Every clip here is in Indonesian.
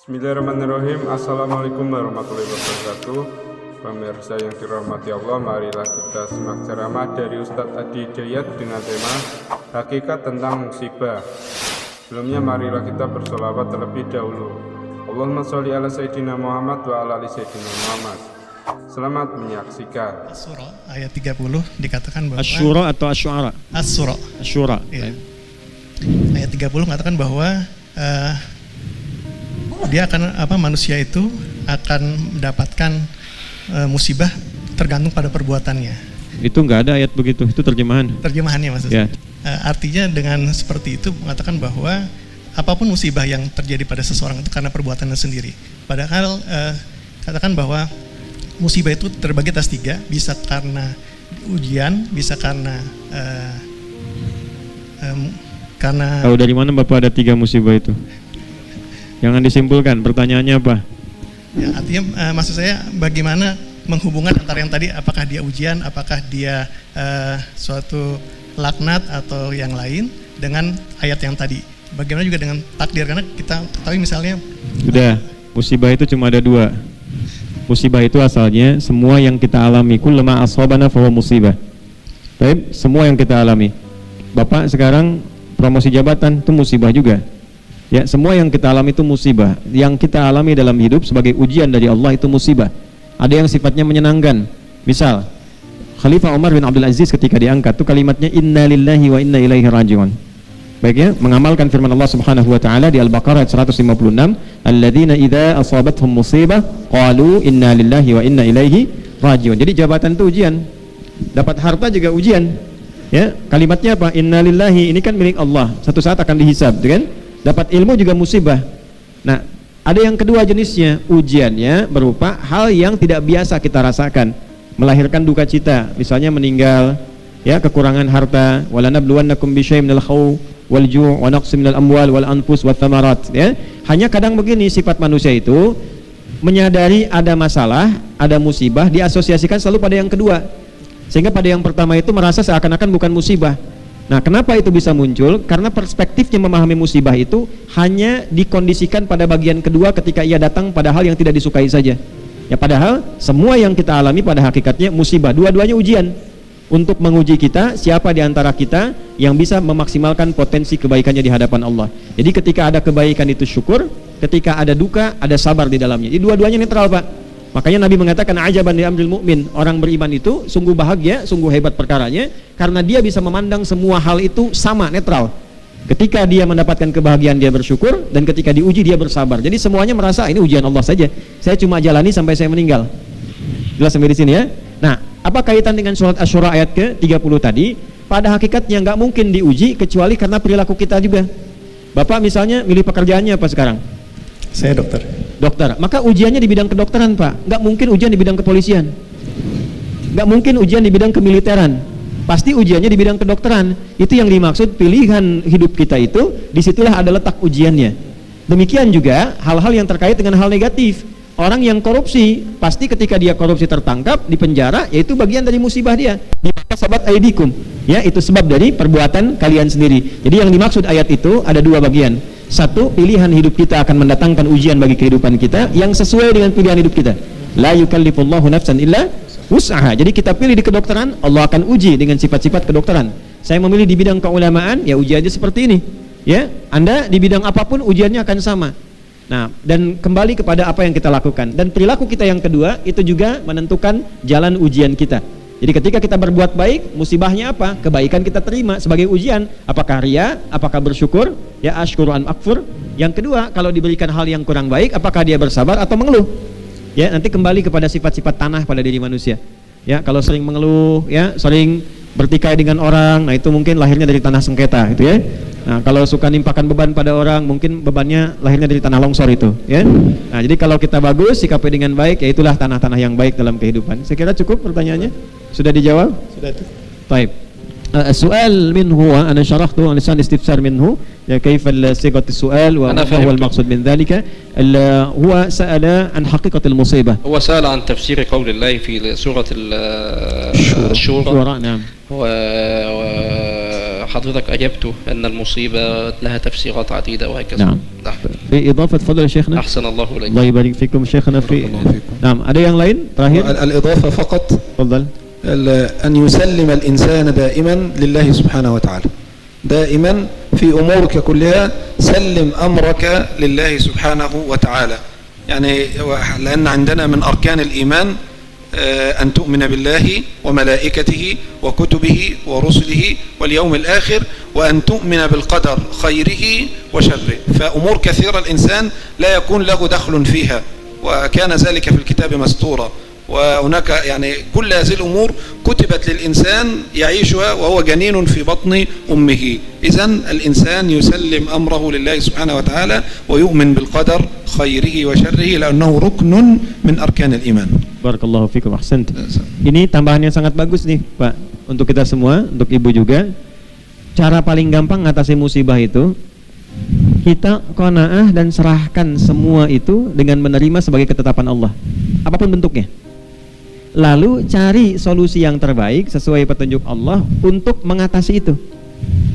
Bismillahirrahmanirrahim. Assalamualaikum warahmatullahi wabarakatuh. Pemirsa yang dirahmati Allah, marilah kita simak ceramah dari Ustadz Adi Hidayat dengan tema Hakikat tentang musibah. Sebelumnya marilah kita bersolawat terlebih dahulu. Allahumma sholli ala Sayyidina Muhammad wa ala ali Sayyidina Muhammad. Selamat menyaksikan. As-Sura ayat 30 dikatakan bahwa Asy-Syura atau Asy-Syu'ara? As-Sura. Asy-Syura. Ya. Ayat 30 mengatakan bahwa dia akan manusia itu akan mendapatkan musibah tergantung pada perbuatannya. Itu enggak ada ayat begitu, itu terjemahan. Terjemahannya maksudnya. Ya. Artinya dengan seperti itu mengatakan bahwa apapun musibah yang terjadi pada seseorang itu karena perbuatannya sendiri. Padahal katakan bahwa musibah itu terbagi atas 3, bisa karena ujian, bisa karena Tahu dari mana Bapak ada 3 musibah itu? Jangan disimpulkan, pertanyaannya apa? Ya, artinya maksud saya bagaimana menghubungkan antara yang tadi, apakah dia ujian, apakah dia suatu laknat atau yang lain dengan ayat yang tadi. Bagaimana juga dengan takdir, karena kita ketahui misalnya Sudah, musibah itu cuma ada 2. Musibah itu asalnya semua yang kita alami, kullama ashabana fahuwa musibah. Baik, semua yang kita alami. Bapak sekarang promosi jabatan itu musibah juga. Ya, semua yang kita alami itu musibah. Yang kita alami dalam hidup sebagai ujian dari Allah itu musibah. Ada yang sifatnya menyenangkan. Misal, Khalifah Umar bin Abdul Aziz ketika diangkat itu kalimatnya inna lillahi wa inna ilaihi raji'un. Baiknya, mengamalkan firman Allah Subhanahu wa taala di Al-Baqarah ayat 156, alladzina idza asabathum musibah qalu inna lillahi wa inna ilaihi raji'un. Jadi jabatan itu ujian. Dapat harta juga ujian. Ya, kalimatnya apa? Inna lillahi, ini kan milik Allah. Satu saat akan dihisab, kan? Dapat ilmu juga musibah. Nah, ada yang kedua jenisnya, ujiannya berupa hal yang tidak biasa kita rasakan, melahirkan duka cita, misalnya meninggal, ya, kekurangan harta, walanabluwannakum bisyai'in minal khawf wal ju' wa naqsin minal amwal wal anfus wath thamarat, ya. Hanya kadang begini sifat manusia itu, menyadari ada masalah, ada musibah, diasosiasikan selalu pada yang kedua. Sehingga pada yang pertama itu merasa seakan-akan bukan musibah. Nah, kenapa itu bisa muncul? Karena perspektifnya memahami musibah itu hanya dikondisikan pada bagian kedua ketika ia datang pada hal yang tidak disukai saja. Ya, padahal semua yang kita alami pada hakikatnya musibah. Dua-duanya ujian untuk menguji kita, siapa di antara kita yang bisa memaksimalkan potensi kebaikannya di hadapan Allah. Jadi ketika ada kebaikan itu syukur, ketika ada duka ada sabar di dalamnya. Jadi dua-duanya netral, Pak. Makanya Nabi mengatakan ajaban li amril mu'min, orang beriman itu sungguh bahagia, sungguh hebat perkaranya karena dia bisa memandang semua hal itu sama, netral. Ketika dia mendapatkan kebahagiaan dia bersyukur, dan ketika diuji dia bersabar. Jadi semuanya merasa ini ujian Allah saja. Saya cuma jalani sampai saya meninggal. Jelas sampai di sini ya. Nah, apa kaitan dengan surat Asy-Syura ayat ke-30 tadi? Pada hakikatnya nggak mungkin diuji kecuali karena perilaku kita juga. Bapak misalnya milih pekerjaannya apa sekarang? saya dokter. Dokter, maka ujiannya di bidang kedokteran, Pak. Nggak mungkin ujian di bidang kepolisian, nggak mungkin ujian di bidang kemiliteran, pasti ujiannya di bidang kedokteran. Itu yang dimaksud pilihan hidup kita itu, disitulah ada letak ujiannya. Demikian juga hal-hal yang terkait dengan hal negatif. Orang yang korupsi, pasti ketika dia korupsi tertangkap, di penjara, yaitu bagian dari musibah dia. Sabat aidikum, ya, itu sebab dari perbuatan kalian sendiri. Jadi yang dimaksud ayat itu ada 2 bagian. Satu, pilihan hidup kita akan mendatangkan ujian bagi kehidupan kita yang sesuai dengan pilihan hidup kita. La yukallifullahu nafsan illa wus'aha. Jadi kita pilih di kedokteran, Allah akan uji dengan sifat-sifat kedokteran. Saya memilih di bidang keulamaan, ya ujiannya seperti ini. Ya, Anda di bidang apapun ujiannya akan sama. Nah, dan kembali kepada apa yang kita lakukan. Dan perilaku kita yang kedua itu juga menentukan jalan ujian kita. Jadi ketika kita berbuat baik, musibahnya apa? Kebaikan kita terima sebagai ujian. Apakah ria? Apakah bersyukur? Ya, asykuru an akfur. Yang kedua, kalau diberikan hal yang kurang baik, apakah dia bersabar atau mengeluh? Ya, nanti kembali kepada sifat-sifat tanah pada diri manusia. Ya, kalau sering mengeluh, ya, sering bertikai dengan orang, nah itu mungkin lahirnya dari tanah sengketa, gitu ya. Nah, kalau suka nimpakan beban pada orang, mungkin bebannya lahirnya dari tanah longsor itu, ya. Nah, jadi kalau kita bagus, sikapi dengan baik, ya itulah tanah-tanah yang baik dalam kehidupan. Saya kira cukup pertanyaannya. Sudah dijawab? Sudah itu. Baik. السؤال من هو أنا شرحته عن لسان استفسار منه كيف صيغة السؤال وما هو المقصود من ذلك هو سأل عن حقيقة المصيبة هو سأل عن تفسير قول الله في سورة الشورى نعم وحضرتك أجبته أن المصيبة لها تفسيرات عديدة وهكذا نعم. بإضافة فضل شيخنا. أحسن الله إليك. الله يبارك فيكم شيخنا في. الله فيكم. نعم ada yang lain terakhir. الإضافة فقط تفضل. أن يسلم الإنسان دائما لله سبحانه وتعالى، دائما في أمورك كلها سلم أمرك لله سبحانه وتعالى. يعني لأن عندنا من أركان الإيمان أن تؤمن بالله وملائكته وكتبه ورسله واليوم الآخر، وأن تؤمن بالقدر خيره وشره. فأمور كثيرة الإنسان لا يكون له دخل فيها، وكان ذلك في الكتاب مستورا. وهناك يعني كل هذه الأمور كتبت للإنسان يعيشها وهو جنين في بطن أمه. إذن الإنسان يسلم أمره لله سبحانه وتعالى ويؤمن بالقدر خيره وشره لأنه ركن من أركان الإيمان. Barakallahu fikum, ahsant. Ini tambahan yang sangat bagus nih Pak, untuk kita semua, untuk Ibu juga. Cara paling gampang ngatasi musibah itu, kita qanaah dan serahkan semua itu dengan menerima sebagai ketetapan Allah, apapun bentuknya. Lalu cari solusi yang terbaik sesuai petunjuk Allah untuk mengatasi itu.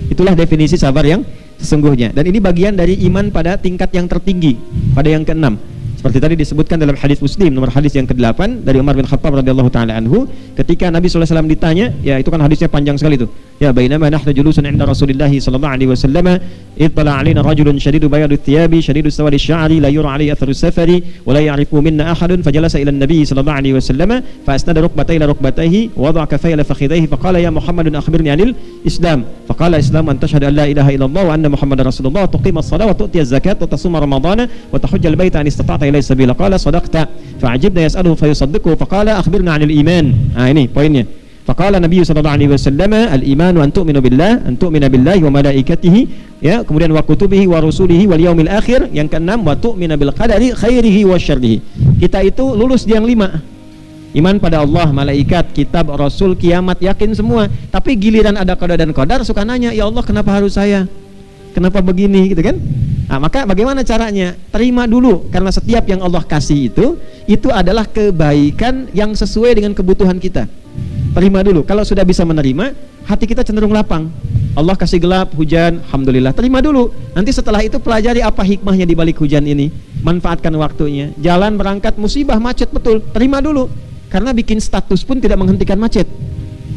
Itulah definisi sabar yang sesungguhnya. Dan ini bagian dari iman pada tingkat yang tertinggi, pada yang keenam. Seperti tadi disebutkan dalam hadis Muslim nomor hadis yang ke-8 dari Umar bin Khattab radhiyallahu taala anhu, ketika Nabi sallallahu alaihi wasallam ditanya, ya itu kan hadisnya panjang sekali itu. Ya bainama nahnu julusun 'inda Rasulillah sallallahu alaihi wasallam, ittala 'alaina rajulun shadidu bayadi thiyabi shadidu sawadi sya'ri la yura 'alaihi atharu safari wa la ya'rifu minna ahadun, fajalasa ila an-nabi sallallahu alaihi wasallam fa asnada rukbatayhi ila rukbatayhi wa wada'a kaffayhi ila fakhidhayhi fa qala ya Muhammadun akhbirni 'anil Islam. Fa qala Islam an tashhadu an la ilaha illallah wa anna Muhammadar Rasulullah wa tuqima as-salata wa tu'ti az-zakata wa tasuma ramadhana wa tahujja al-baita an istata'ta ilaihi sabila. Qala sadaqta. Fa'ajibna yas'aluhu fayusaddiquhu faqala akhbirna 'anil iman. Nah ini poinnya. Faqala Nabi sallallahu alaihi wasallam al-imanu an tu'minu billah, an tu'mina billahi wa malaikatihi, ya, kemudian wa kutubihi wa rusulihi wal yaumil akhir, yang keenam wa tu'mina bil qadari khairihi wa syarrihi. Kita itu lulus di yang 5. Iman pada Allah, malaikat, kitab, rasul, kiamat, yakin semua. Tapi giliran ada qada dan qadar suka nanya, ya Allah kenapa harus saya? Kenapa begini gitu kan? Nah, maka bagaimana caranya? Terima dulu, karena setiap yang Allah kasih itu adalah kebaikan yang sesuai dengan kebutuhan kita. Terima dulu. Kalau sudah bisa menerima, hati kita cenderung lapang. Allah kasih gelap, hujan, alhamdulillah. Terima dulu. Nanti setelah itu pelajari apa hikmahnya di balik hujan ini. Manfaatkan waktunya. Jalan berangkat musibah macet betul. Terima dulu. Karena bikin status pun tidak menghentikan macet.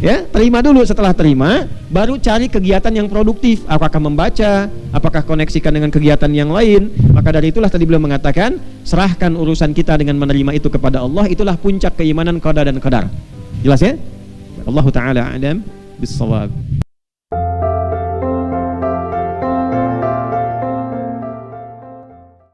Ya, terima dulu. Setelah terima, baru cari kegiatan yang produktif. Apakah membaca, apakah koneksikan dengan kegiatan yang lain. Maka dari itulah tadi beliau mengatakan, serahkan urusan kita dengan menerima itu kepada Allah. Itulah puncak keimanan qada dan qadar. Jelas ya? Allahu ta'ala a'lam bis-shawab.